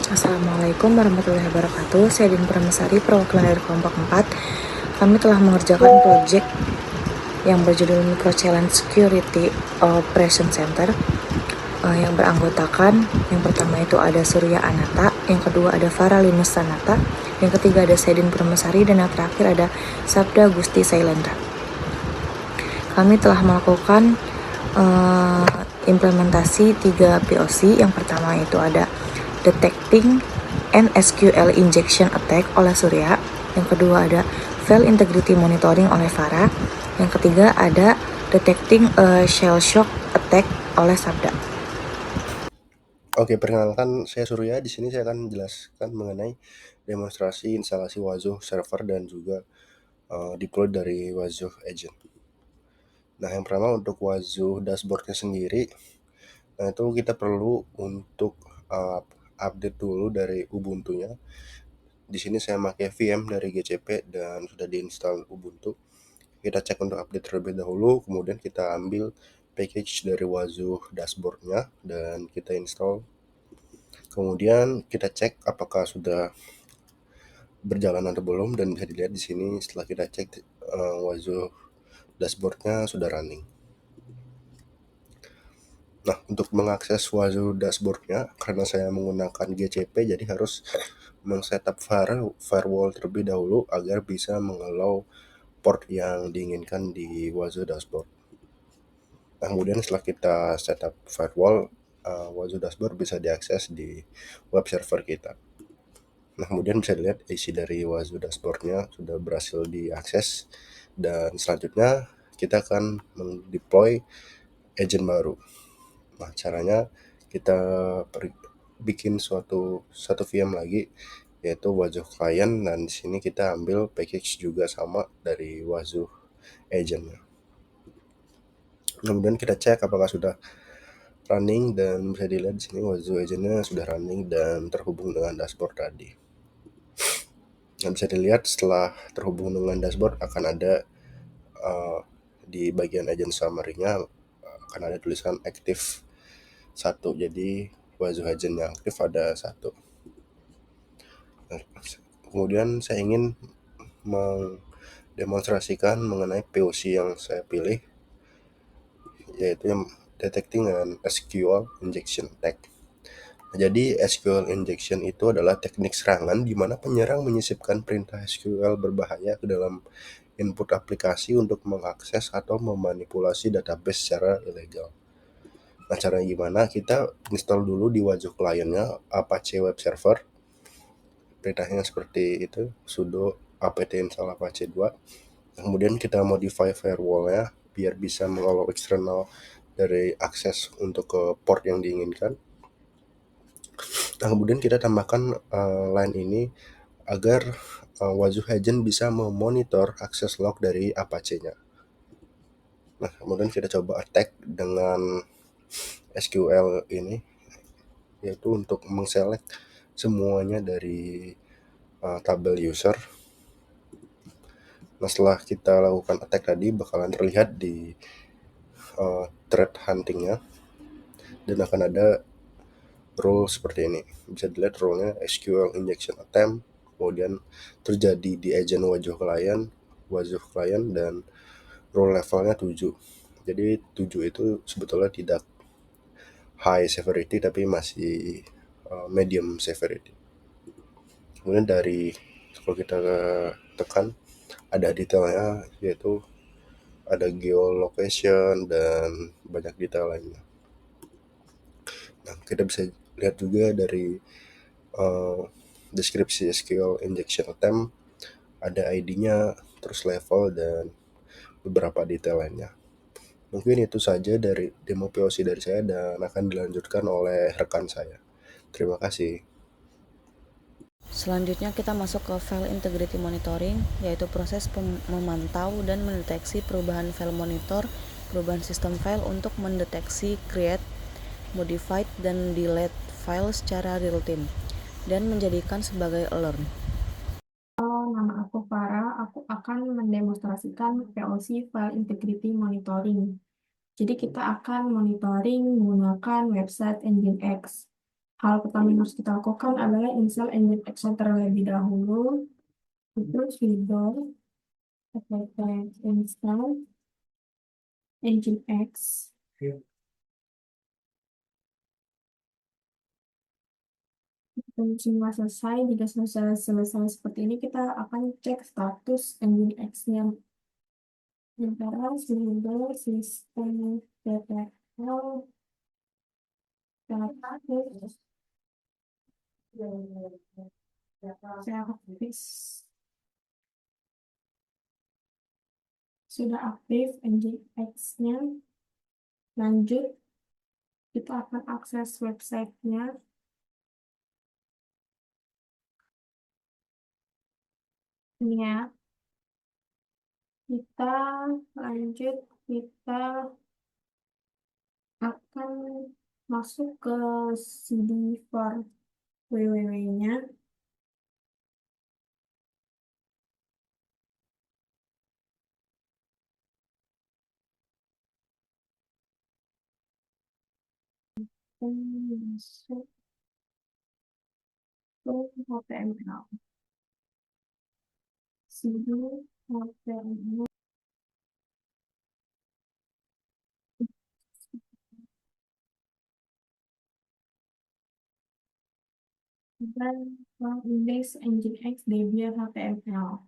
Assalamualaikum warahmatullahi wabarakatuh. Saya Din Pramesari, perwakilan dari kelompok 4. Kami telah mengerjakan proyek yang berjudul Micro Challenge Security Operation Center yang beranggotakan yang pertama itu ada Surya Anata, yang kedua ada Farah Linus Sanata, yang ketiga ada Sedin Pramesari, dan yang terakhir ada Sabda Gusti Sailendra. Kami telah melakukan implementasi 3 POC. Yang pertama itu ada Detecting and SQL Injection Attack oleh Surya, yang kedua ada File Integrity Monitoring oleh Farah, yang ketiga ada Detecting a Shell Shock Attack oleh Sabda. Oke, perkenalkan saya Surya. Di sini saya akan menjelaskan mengenai demonstrasi instalasi Wazuh server dan juga deploy dari Wazuh agent. Nah, yang pertama untuk Wazuh dashboardnya sendiri, nah itu kita perlu untuk update dulu dari Ubuntu-nya. Di sini saya pakai VM dari GCP dan sudah diinstal Ubuntu. Kita cek untuk update terlebih dahulu, kemudian kita ambil package dari Wazuh dashboardnya dan kita install. Kemudian kita cek apakah sudah berjalan atau belum, dan bisa dilihat di sini setelah kita cek Wazuh dashboardnya sudah running. Nah, untuk mengakses Wazuh dashboardnya, karena saya menggunakan GCP, jadi harus men-setup firewall terlebih dahulu agar bisa mengallow port yang diinginkan di Wazuh dashboard. Nah, kemudian setelah kita setup firewall, Wazuh dashboard bisa diakses di web server kita. Nah, kemudian bisa dilihat isi dari Wazuh dashboardnya sudah berhasil diakses, dan selanjutnya kita akan mendeploy agent baru. Nah, caranya kita bikin satu VM lagi, yaitu Wazuh client, dan di sini kita ambil package juga sama dari Wazuh agentnya. Kemudian kita cek apakah sudah running, dan bisa dilihat di sini Wazuh agentnya sudah running dan terhubung dengan dashboard tadi. Yang bisa dilihat setelah terhubung dengan dashboard akan ada di bagian agent summary-nya akan ada tulisan aktif 1. Jadi Wazuh agent yang aktif ada 1. Nah, kemudian saya ingin mendemonstrasikan mengenai POC yang saya pilih, yaitu yang detecting and SQL injection attack. Jadi SQL injection itu adalah teknik serangan di mana penyerang menyisipkan perintah SQL berbahaya ke dalam input aplikasi untuk mengakses atau memanipulasi database secara ilegal. Nah, caranya gimana? Kita install dulu di Wazuh kliennya Apache Web Server. Perintahnya seperti itu, sudo apt install apache 2. Kemudian kita modify firewall-nya biar bisa mengallow eksternal dari akses untuk ke port yang diinginkan. Nah, kemudian kita tambahkan line ini agar Wazuh agent bisa memonitor akses log dari Apache-nya. Nah, kemudian kita coba attack dengan SQL ini, yaitu untuk mengselect semuanya dari tabel user. Nah, setelah kita lakukan attack tadi, bakalan terlihat di thread hunting-nya, dan akan ada role seperti ini. Bisa dilihat role-nya SQL injection attempt, kemudian terjadi di agent Wazuh client, dan role levelnya 7. Jadi 7 itu sebetulnya tidak high severity tapi masih medium severity. Kemudian dari kalau kita tekan ada detailnya, yaitu ada geolocation dan banyak detail lainnya. Nah, kita bisa lihat juga dari deskripsi SQL injection attempt, ada ID-nya, terus level, dan beberapa detail lainnya. Mungkin itu saja dari demo POC dari saya dan akan dilanjutkan oleh rekan saya. Terima kasih. Selanjutnya kita masuk ke File Integrity Monitoring, yaitu proses memantau dan mendeteksi perubahan file monitor, perubahan sistem file untuk mendeteksi create, modified, dan delete file secara real time, dan menjadikan sebagai alert. Halo, nama aku Farah. Aku akan mendemonstrasikan POC File Integrity Monitoring. Jadi kita akan monitoring menggunakan website Nginx. hal pertama yang harus kita lakukan adalah install Nginx terlebih dahulu. Itu sudah kita install Nginx. Dan semua selesai. Jika selesai seperti ini, kita akan cek status Nginx-nya. Sementara sudah sistem PTL status service sudah aktif Nginx-nya. Lanjut, kita akan akses websitenya. Ini ya, kita lanjut, kita akan masuk ke CD for www-nya. Masuk ke HTML. CD HTML. Dan index Nginx Debian HTML.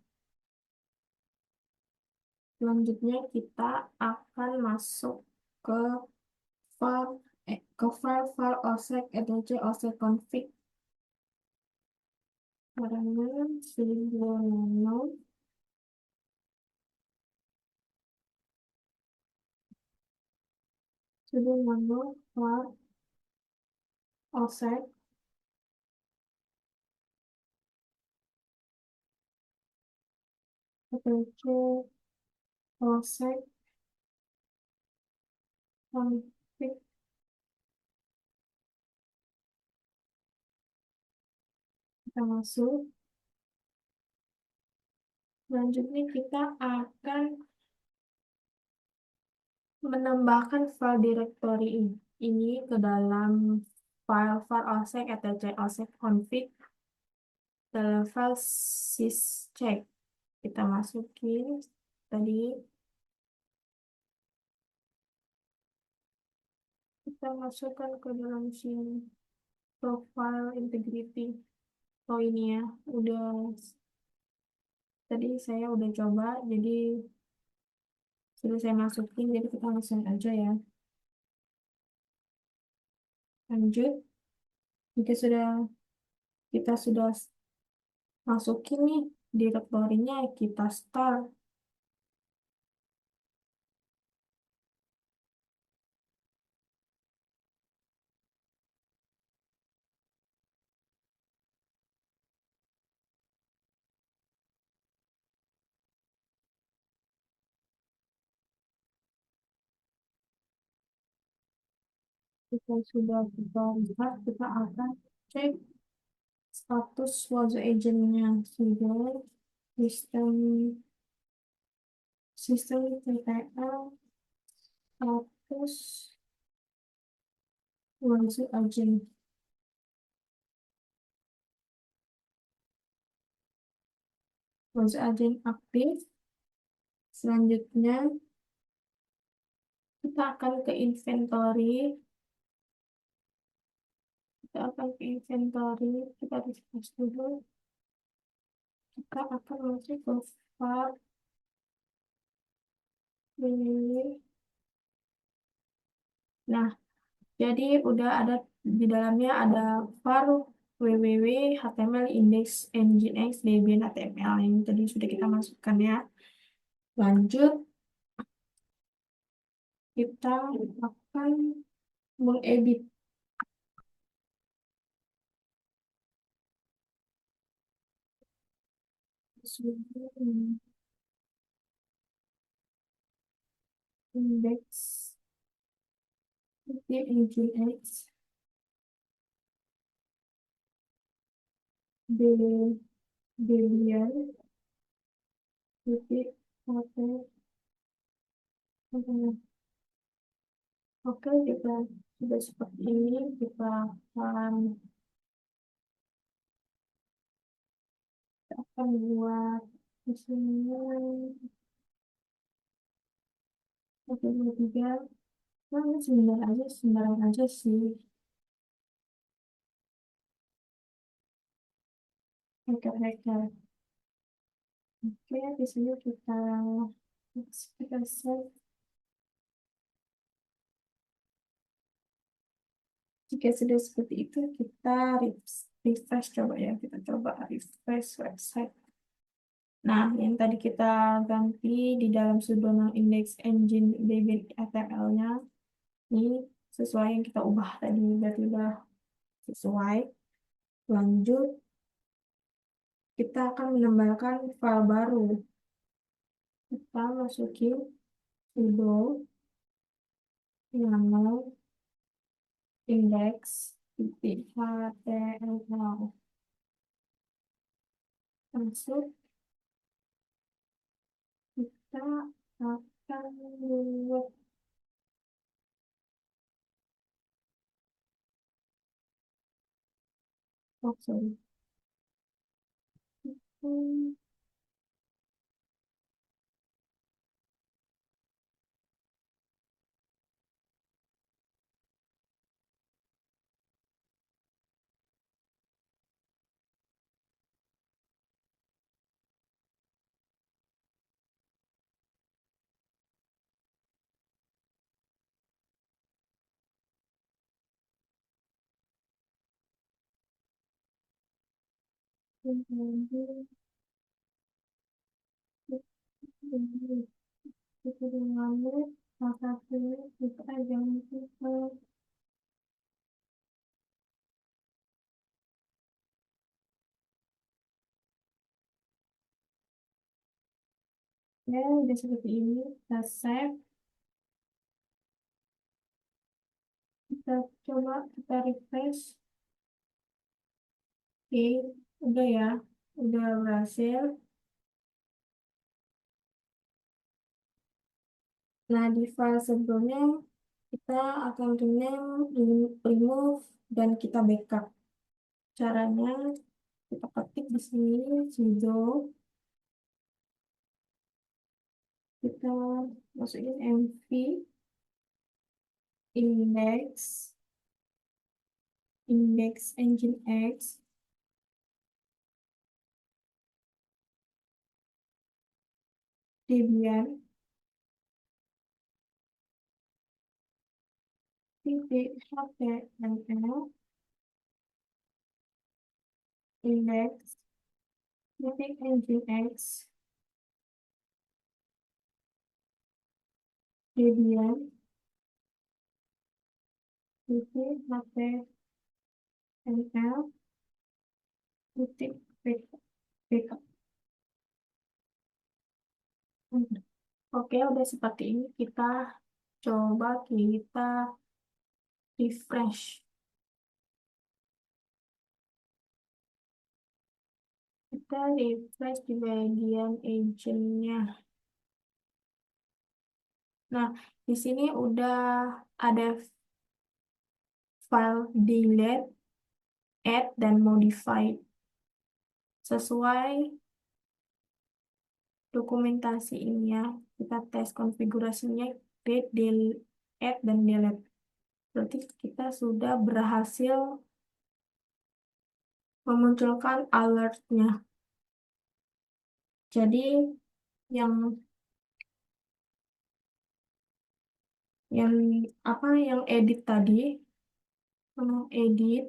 Selanjutnya kita akan masuk ke file offset etc offset config karena sudah file offset etc offset config. Kita masuk. Selanjutnya kita akan menambahkan file directory ini ke dalam file offset etc offset config dalam file syscheck. Kita masukin tadi, kita masukkan ke dalam sini profile integrity. Oh ini ya, udah tadi saya udah coba, jadi sudah saya masukin, jadi kita langsung aja ya. Lanjut, jika kita sudah masukin nih direktorinya, kita start. Jika sudah kita lihat, kita akan cek status wajah agentnya. Sudah sistem TTL status wajah agent. Wajah agent aktif. Selanjutnya kita akan ke inventory. Kita refresh dulu. Kita akan masuk ke file www. Nah, jadi udah ada di dalamnya ada file www html index nginx debian html yang tadi sudah kita masukkan ya. Lanjut, kita akan mengedit index nginx debian titik Oke, jika sudah seperti ini, kita akan buat di sini satu dua tiga. Nah, ini sembarang aja sih. Hacker-hacker. Oke, di sini kita save. Jika sudah seperti itu, kita refresh coba ya. Kita coba refresh website. Nah, yang tadi kita ganti di dalam pseudonym index engine Debian HTML-nya, ini sesuai yang kita ubah tadi, berarti udah sesuai. Lanjut, kita akan menambahkan file baru. Kita masukin sudo nano index.html. Masuk, kita akan buat oh, sorry. Hmm, itu dengan maka kita jangan lupa. Ya, udah seperti ini. Kita save. Kita coba kita refresh. Oke, udah ya. Udah berhasil. Nah, di file sebelumnya kita akan rename, remove, dan kita backup. Caranya kita ketik di sini sudo, kita masukin mv index index engine x debian titik html index titik engine x debian titik html titik backup. Oke, udah seperti ini. Kita coba kita refresh. Kita refresh di bagian agentnya. Nah, di sini udah ada file delete, add, dan modify. Sesuai dokumentasi ini ya, kita tes konfigurasinya, create, delete, add, dan delete. Berarti kita sudah berhasil memunculkan alertnya. Jadi yang yang yang edit tadi, edit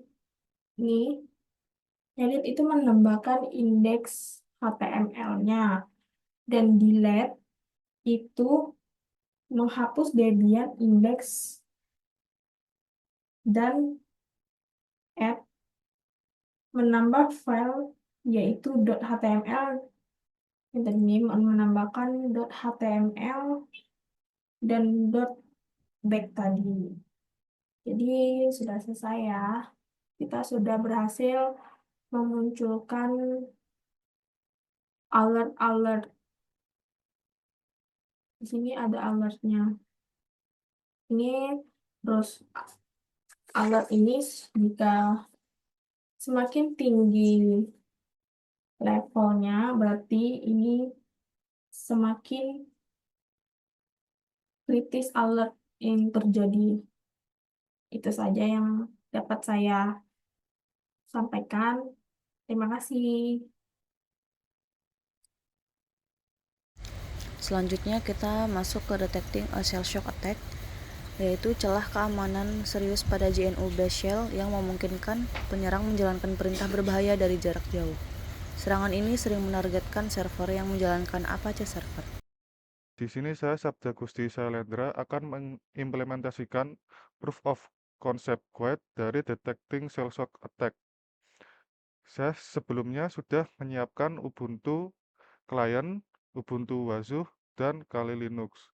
nih, edit itu menambahkan indeks HTML-nya, dan delete itu menghapus Debian indeks, dan add menambah file yaitu .html, dan ini menambahkan .html dan .back tadi. Jadi sudah selesai ya. Kita sudah berhasil memunculkan alert-alert. Di sini ada alertnya. Ini Terus alert ini jika semakin tinggi levelnya, berarti ini semakin kritis alert yang terjadi. Itu saja yang dapat saya sampaikan. Terima kasih. Selanjutnya kita masuk ke detecting a shell shock attack, yaitu celah keamanan serius pada JNU Bash Shell yang memungkinkan penyerang menjalankan perintah berbahaya dari jarak jauh. Serangan ini sering menargetkan server yang menjalankan Apache server. Di sini saya, Sabda Gusti Sailendra, akan mengimplementasikan proof of concept guide dari detecting shell shock attack. Saya sebelumnya sudah menyiapkan Ubuntu Client, Ubuntu Wazoo, dan Kali Linux.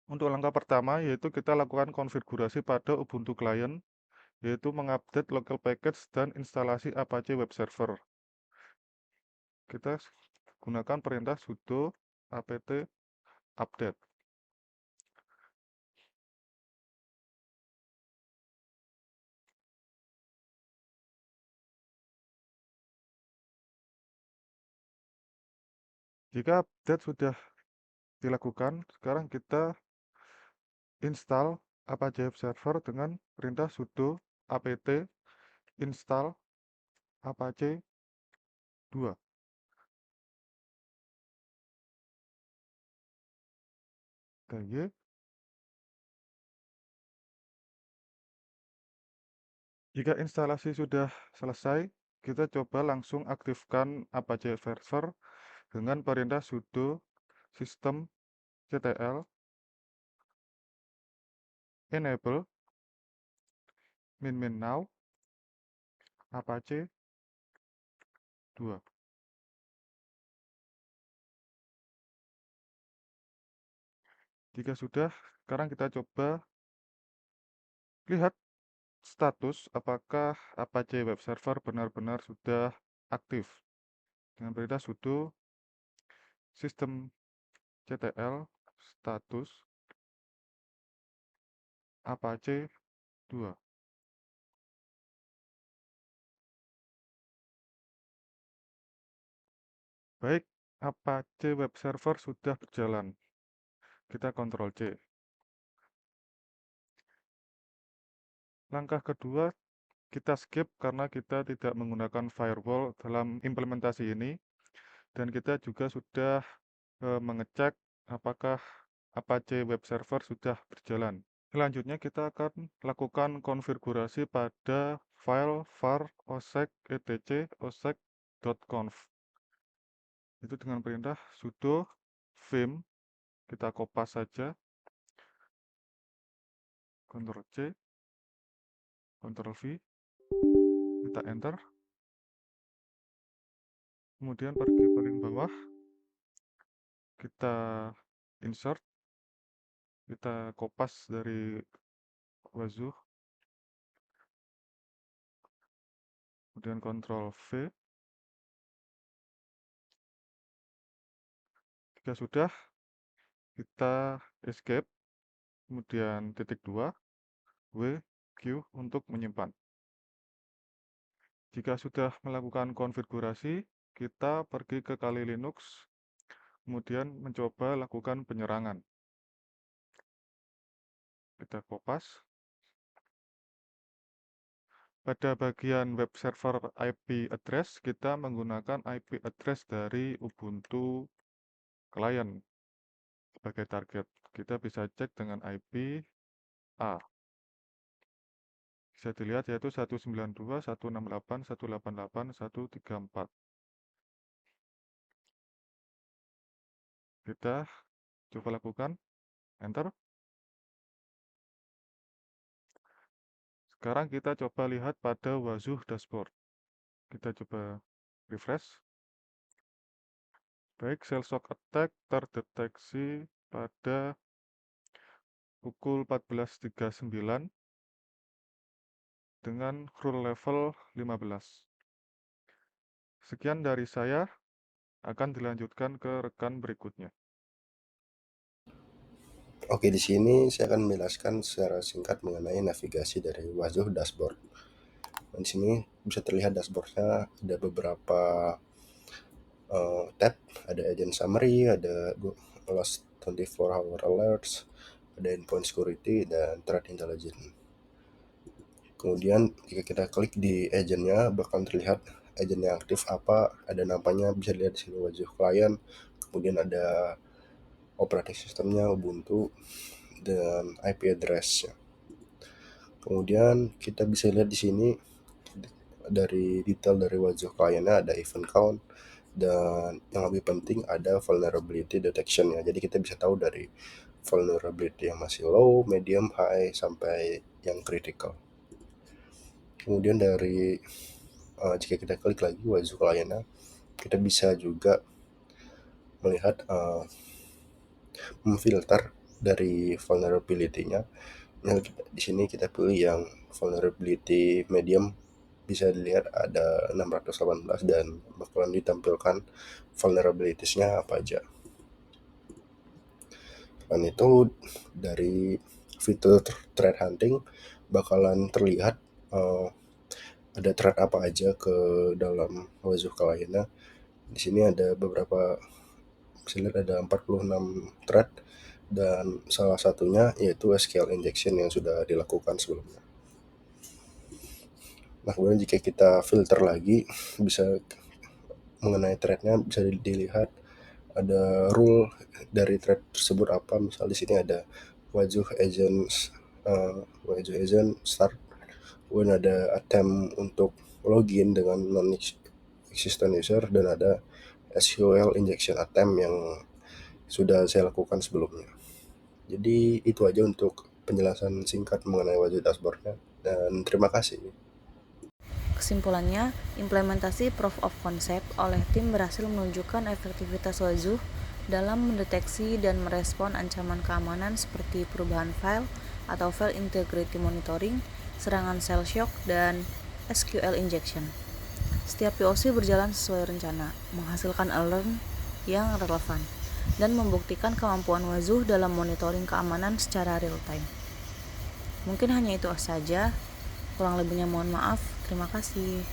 Untuk langkah pertama yaitu kita lakukan konfigurasi pada Ubuntu Client, yaitu mengupdate local package dan instalasi Apache Web Server. Kita gunakan perintah sudo apt update. Jika update sudah dilakukan, sekarang kita install Apache Web Server dengan perintah sudo apt install apache 2. Y. Jika instalasi sudah selesai, kita coba langsung aktifkan Apache Web Server dengan perintah sudo systemctl enable min now apache 2. Jika sudah, sekarang kita coba lihat status apakah Apache Web Server benar-benar sudah aktif. Dengan perintah sudo systemctl status apache 2. Baik, Apache Web Server sudah berjalan. Kita Ctrl C. Langkah kedua, kita skip karena kita tidak menggunakan firewall dalam implementasi ini. Dan kita juga sudah mengecek apakah Apache Web Server sudah berjalan. Selanjutnya kita akan lakukan konfigurasi pada file var osec etc osec.conf. Itu dengan perintah sudo vim, kita kopas saja, Ctrl C, Ctrl V, kita enter, kemudian pergi paling bawah, kita insert, kita kopas dari Wazoo, kemudian Ctrl V. Jika sudah, kita escape, kemudian titik 2, W, Q untuk menyimpan. Jika sudah melakukan konfigurasi, kita pergi ke Kali Linux, kemudian mencoba lakukan penyerangan. Kita kopas. Pada bagian web server IP address, kita menggunakan IP address dari Ubuntu Client sebagai target. Kita bisa cek dengan IP A. Bisa dilihat yaitu 192.168.188.134. Kita coba lakukan, enter. Sekarang kita coba lihat pada Wazoo dashboard. Kita coba refresh. Baik, shell shock attack terdeteksi pada pukul 14.39 dengan rule level 15. Sekian dari saya, akan dilanjutkan ke rekan berikutnya. Oke, di sini saya akan menjelaskan secara singkat mengenai navigasi dari Wazuh dashboard. Nah, di sini bisa terlihat dashboardnya ada beberapa tab, ada agent summary, ada last 24 hour alerts, ada endpoint security, dan threat intelligence. Kemudian jika kita klik di agentnya, bakal terlihat agent yang aktif apa, ada namanya, bisa dilihat di sini Wazuh client, kemudian ada operating systemnya Ubuntu, dan IP address-nya. Kemudian kita bisa lihat di sini dari detail dari Wazuh client-nya ada event count, dan yang lebih penting ada vulnerability detection ya. Jadi kita bisa tahu dari vulnerability yang masih low, medium, high, sampai yang critical. Kemudian dari jika kita klik lagi Wazuh client-nya, kita bisa juga melihat memfilter dari vulnerability-nya. Nah, di sini kita pilih yang vulnerability medium, bisa dilihat ada 618 dan bakalan ditampilkan vulnerabilities-nya apa aja. Dan itu dari fitur threat hunting bakalan terlihat ada threat apa aja ke dalam Wazuh client-nya. Di sini ada beberapa, bisa lihat ada 46 thread, dan salah satunya yaitu SQL injection yang sudah dilakukan sebelumnya. Nah, kemudian jika kita filter lagi, bisa mengenai threadnya bisa dilihat ada rule dari thread tersebut apa. Misal di sini ada Wazuh agent start, kemudian ada attempt untuk login dengan non existent user, dan ada SQL injection attempt yang sudah saya lakukan sebelumnya. Jadi itu aja untuk penjelasan singkat mengenai Wazuh dashboardnya, dan terima kasih. Kesimpulannya, implementasi proof of concept oleh tim berhasil menunjukkan efektivitas Wazuh dalam mendeteksi dan merespon ancaman keamanan seperti perubahan file atau file integrity monitoring, serangan shell shock, dan SQL injection. Setiap POC berjalan sesuai rencana, menghasilkan alert yang relevan, dan membuktikan kemampuan Wazuh dalam monitoring keamanan secara real time. Mungkin hanya itu saja, kurang lebihnya mohon maaf. Terima kasih.